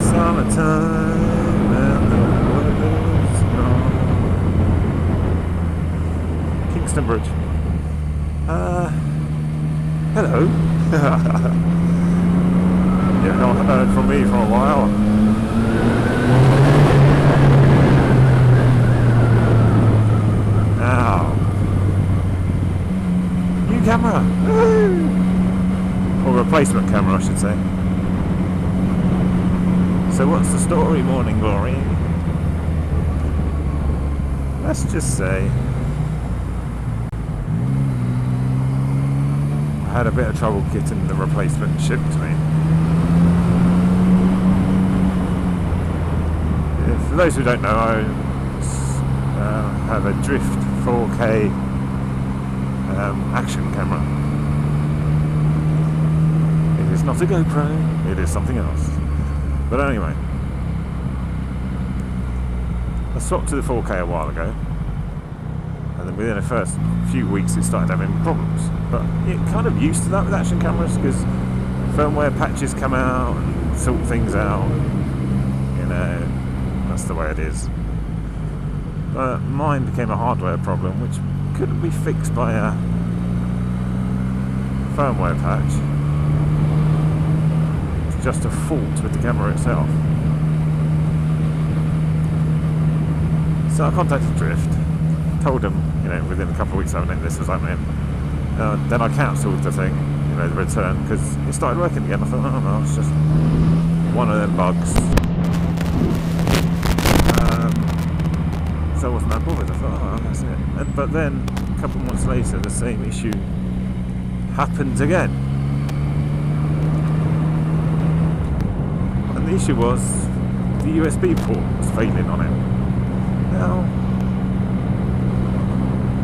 Summertime and the weather's gone. Kingston Bridge. Hello. You've not heard from me for a while. Now, new camera. Or replacement camera, I should say. So what's the story, Morning Glory? Let's just say I had a bit of trouble getting the replacement shipped to me. For those who don't know, I have a Drift 4K action camera. It is not a GoPro, it is something else. But anyway, I swapped to the 4K a while ago, and then within the first few weeks it started having problems. But you're kind of used to that with action cameras, because firmware patches come out and sort things out, you know, that's the way it is. But mine became a hardware problem, which couldn't be fixed by a firmware patch. It's just a fault with the camera itself. So I contacted Drift, told them, you know, within a couple of weeks this was happening. Then I cancelled the thing, you know, the return, because it started working again. I thought, oh no, it's just one of them bugs. So I wasn't that bothered. I thought, oh, that's it. But then, a couple of months later, the same issue happened again. And the issue was the USB port was failing on it. Now,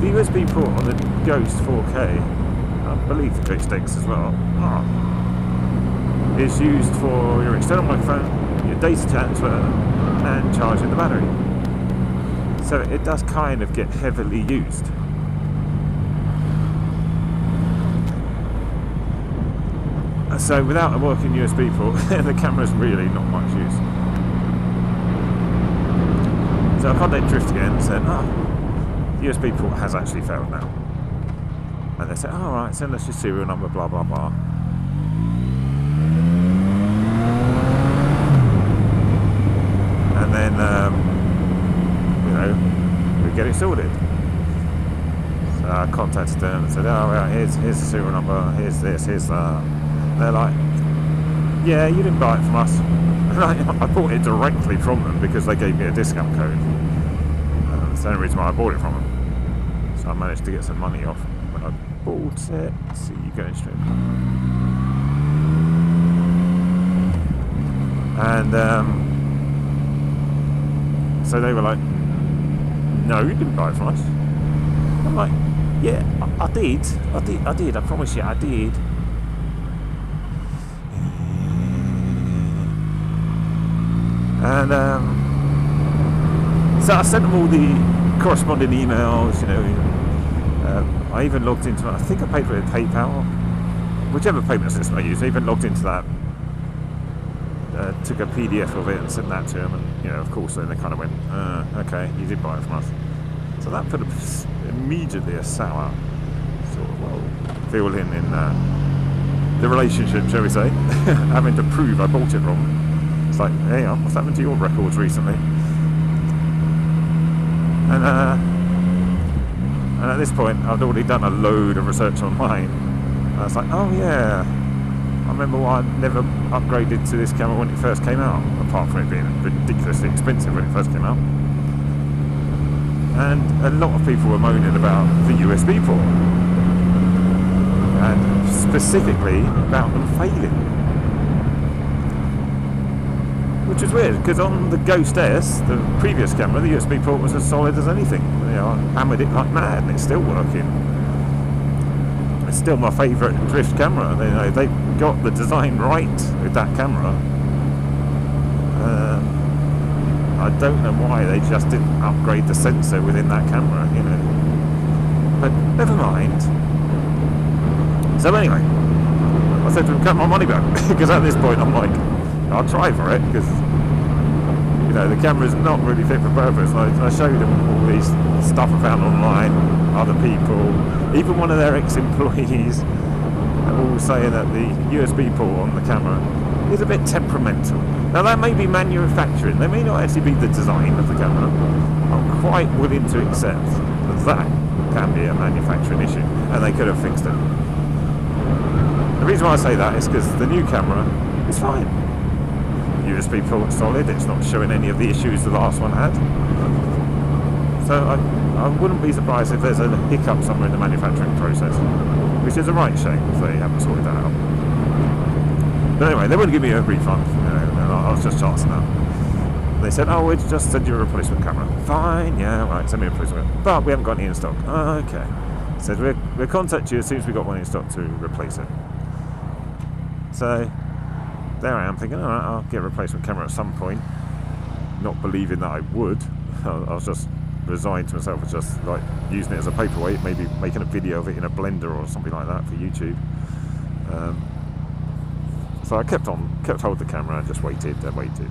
the USB port on the Ghost 4K, I believe the Ghost X as well, is used for your external microphone, your data transfer, and charging the battery. So it does kind of get heavily used. So without a working USB port, the camera's really not much use. So I contacted Drift again and said, the USB port has actually failed now. And they said, alright, send us your serial number, blah blah blah. And then, you know, we get it sorted. So I contacted them and said, oh, well, here's the serial number, here's this, here's that. And they're like, yeah, you didn't buy it from us. And I bought it directly from them because they gave me a discount code. That's the only reason why I bought it from them. So I managed to get some money off when I bought it. Let's see, you going straight. And so they were like, no, you didn't buy it from us. I'm like, yeah, I did, I promise you, I did. And so I sent them all the corresponding emails, you know. I even logged into, I think I paid for it PayPal, whichever payment system I used. I even logged into that, took a PDF of it and sent that to them, and you know, of course, then they kind of went, okay, you did buy it from us. So that put immediately a sour sort of, well, feeling in the relationship, shall we say, having to prove I bought it wrong. It's like, hey, what's happened to your records recently? And at this point, I'd already done a load of research online. I was like, oh yeah, I remember why I never upgraded to this camera when it first came out, apart from it being ridiculously expensive when it first came out. And a lot of people were moaning about the USB port, and specifically about them failing. Which is weird, because on the Ghost S, the previous camera, the USB port was as solid as anything. You know, I hammered it like mad and it's still working. It's still my favourite Drift camera. They got the design right with that camera. I don't know why they just didn't upgrade the sensor within that camera, you know. But never mind. So anyway, I said to him, get my money back, because at this point I'm like, I'll try for it, because know, the camera's not really fit for purpose. I showed them all these stuff I found online, other people, even one of their ex-employees, all saying that the USB port on the camera is a bit temperamental. Now that may be manufacturing, they may not actually be the design of the camera. I'm quite willing to accept that can be a manufacturing issue, and they could have fixed it. The reason why I say that is because the new camera is fine. USB port solid, it's not showing any of the issues the last one had. So I wouldn't be surprised if there's a hiccup somewhere in the manufacturing process, which is a right shame if they haven't sorted that out. But anyway, they wouldn't give me a refund, you know, and I was just chancing that. They said, oh, we'd just send you a replacement camera. Fine, yeah, right, send me a replacement. But we haven't got any in stock. Oh, okay. Said, we'll contact you as soon as we've got one in stock to replace it. So there I am thinking, all right, I'll get a replacement camera at some point. Not believing that I would. I was just resigned to myself as just like using it as a paperweight, maybe making a video of it in a blender or something like that for YouTube. So I kept hold of the camera and just waited and waited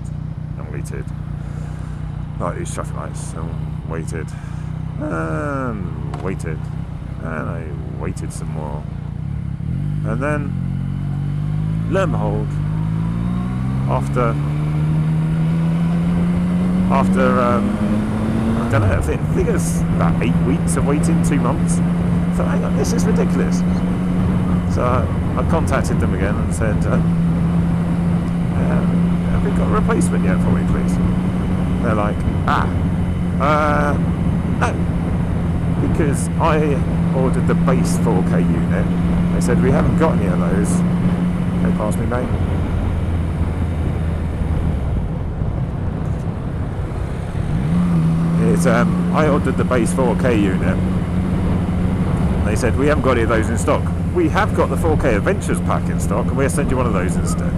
and waited. Like these traffic lights, and waited and waited and I waited some more. And then, lo and behold, after I don't know, I think it's about 8 weeks of waiting, 2 months. So hang on, this is ridiculous. So I contacted them again and said, have you got a replacement yet for me, please? They're like, no, because I ordered the base 4K unit. They said, we haven't got any of those. They passed me, mate. I ordered the base 4K unit. They said, we haven't got any of those in stock. We have got the 4K Adventures pack in stock, and we'll send you one of those instead.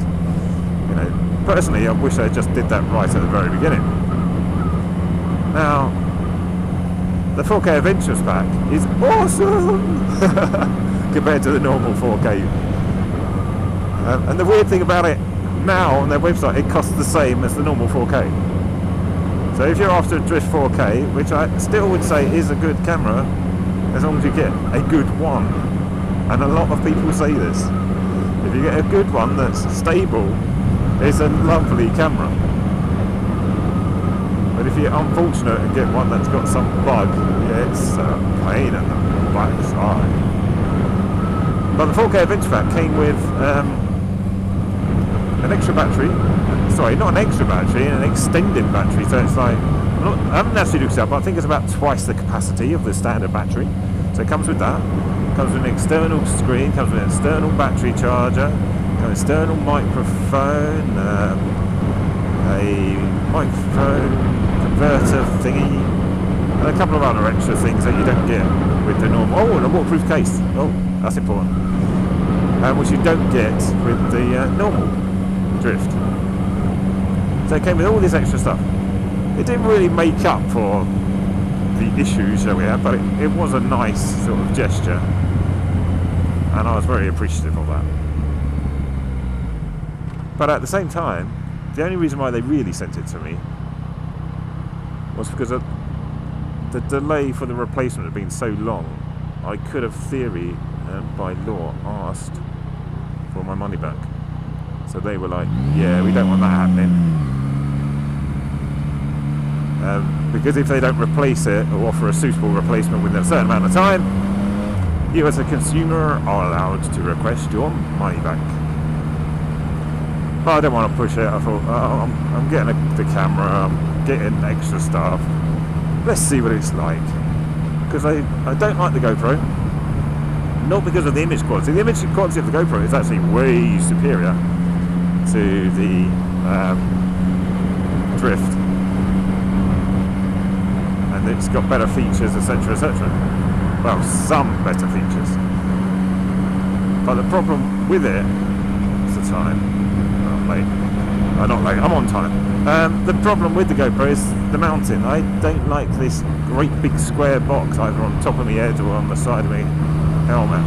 You know, personally, I wish they just did that right at the very beginning. Now, the 4K Adventures pack is awesome compared to the normal 4K. And the weird thing about it, now on their website, it costs the same as the normal 4K. So if you're after a Drift 4K, which I still would say is a good camera, as long as you get a good one, and a lot of people say this, if you get a good one that's stable, it's a lovely camera. But if you're unfortunate and get one that's got some bug, it's a pain in the backside. But the 4K Adventure Pack came with an extra battery. Sorry, not an extra battery, an extended battery. So it's like, I haven't actually looked it up, but I think it's about twice the capacity of the standard battery. So it comes with that. It comes with an external screen, comes with an external battery charger, an external microphone, a microphone converter thingy, and a couple of other extra things that you don't get with the normal. Oh, and a waterproof case. Oh, that's important. Which you don't get with the normal Drift. So it came with all this extra stuff. It didn't really make up for the issues that we had, but it was a nice sort of gesture, and I was very appreciative of that. But at the same time, the only reason why they really sent it to me was because of the delay for the replacement had been so long. I could have theory and by law asked for my money back. So they were like, yeah, we don't want that happening. Because if they don't replace it or offer a suitable replacement within a certain amount of time, you as a consumer are allowed to request your money back. But I don't want to push it. I thought, I'm getting the camera, I'm getting extra stuff. Let's see what it's like. Because I don't like the GoPro. Not because of the image quality. The image quality of the GoPro is actually way superior to the Drift. And it's got better features, etc, etc. Well, some better features. But the problem with it is the time. I'm late. Not late, I'm on time. The problem with the GoPro is the mounting. I don't like this great big square box either on top of my head or on the side of my helmet.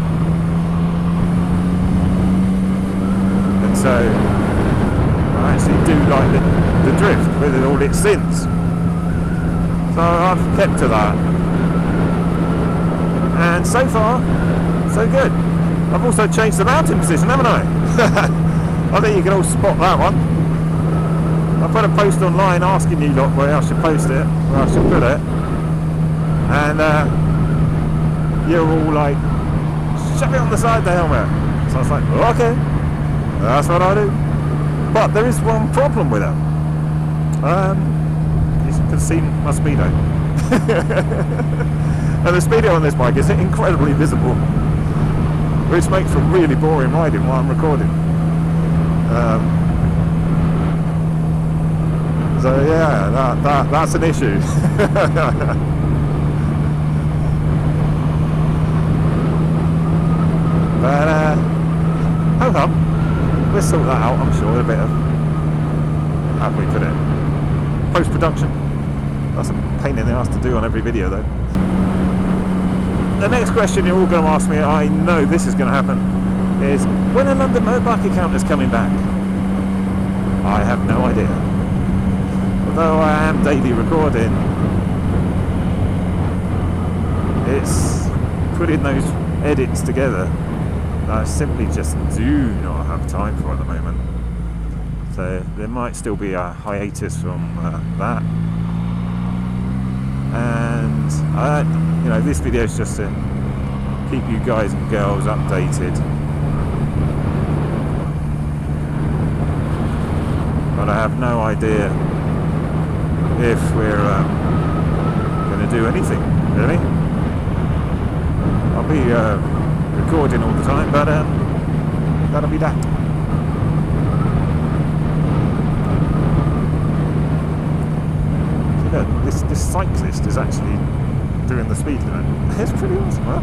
And so I actually do like the drift with all its sins. So I've kept to that, and so far so good. I've also changed the mounting position, haven't I? I think you can all spot that one. I put a post online asking you lot where I should post it, where I should put it, and you're all like, shove it on the side of the helmet. So I was like, okay, that's what I do. But there is one problem with it. You can see my speedo. And the speedo on this bike is incredibly visible, which makes for really boring riding while I'm recording. So yeah, that's an issue. But oh well, we'll sort that out, I'm sure. A bit of, how can we put it, post-production. That's a pain in the ass to do on every video though. The next question you're all going to ask me, I know this is going to happen, is when a London Motorbike account is coming back? I have no idea. Although I am daily recording, it's putting those edits together that I simply just do not have time for at the moment. So there might still be a hiatus from that. And you know, this video is just to keep you guys and girls updated. But I have no idea if we're going to do anything, really. I'll be recording all the time, but that'll be that. So look, this cyclist is actually doing the speed limit. It's pretty awesome, huh?